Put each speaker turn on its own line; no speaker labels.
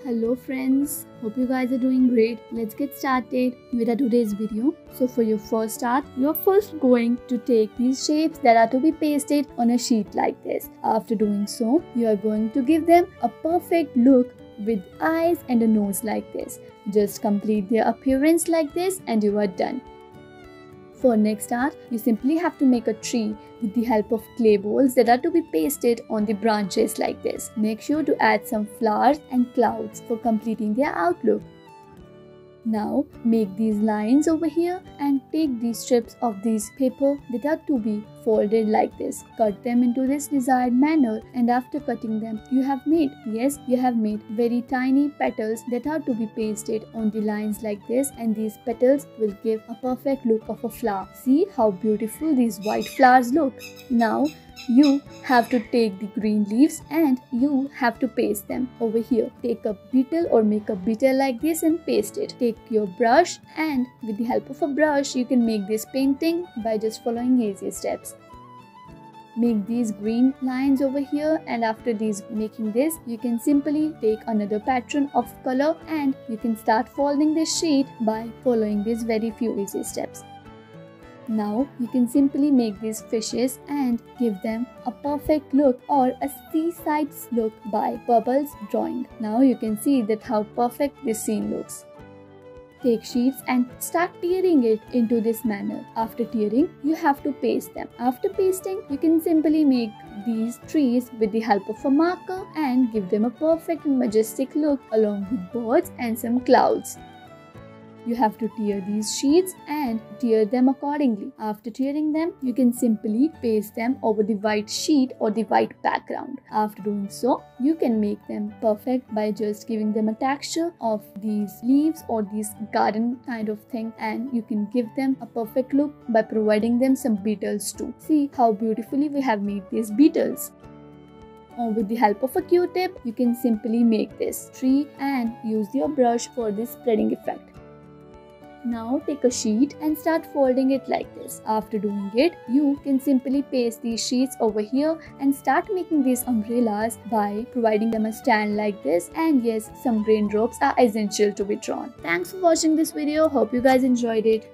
Hello friends, hope you guys are doing great. Let's get started with our today's video. So for your first art, you're first going to take these shapes that are to be pasted on a sheet like this. After doing so, you are going to give them a perfect look with eyes and a nose like this. Just complete their appearance like this and you are done. For next art, you simply have to make a tree with the help of clay balls that are to be pasted on the branches like this. Make sure to add some flowers and clouds for completing their outlook. Now make these lines over here and take these strips of these paper that are to be folded like this. Cut them into this desired manner, and after cutting them you have made very tiny petals that are to be pasted on the lines like this, and these petals will give a perfect look of a flower. See how beautiful these white flowers look. Now you have to take the green leaves and you have to paste them over here. Take a beetle or make a beetle like this and paste it. Take your brush, and with the help of a brush you can make this painting by just following easy steps. Make these green lines over here, and after making this, you can simply take another pattern of color and you can start folding this sheet by following these very few easy steps. Now you can simply make these fishes and give them a perfect look or a seaside look by bubbles drawing. Now you can see that how perfect this scene looks. Take sheets and start tearing it into this manner. After tearing, you have to paste them. After pasting, you can simply make these trees with the help of a marker and give them a perfect and majestic look along with birds and some clouds. You have to tear these sheets and tear them accordingly. After tearing them, you can simply paste them over the white sheet or the white background. After doing so, you can make them perfect by just giving them a texture of these leaves or this garden kind of thing, and you can give them a perfect look by providing them some beetles too. See how beautifully we have made these beetles. With the help of a Q-tip, you can simply make this tree and use your brush for this spreading effect. Now take a sheet and start folding it like this. After doing it, you can simply paste these sheets over here and start making these umbrellas by providing them a stand like this, and yes, some raindrops are essential to be drawn. Thanks for watching this video. Hope you guys enjoyed it.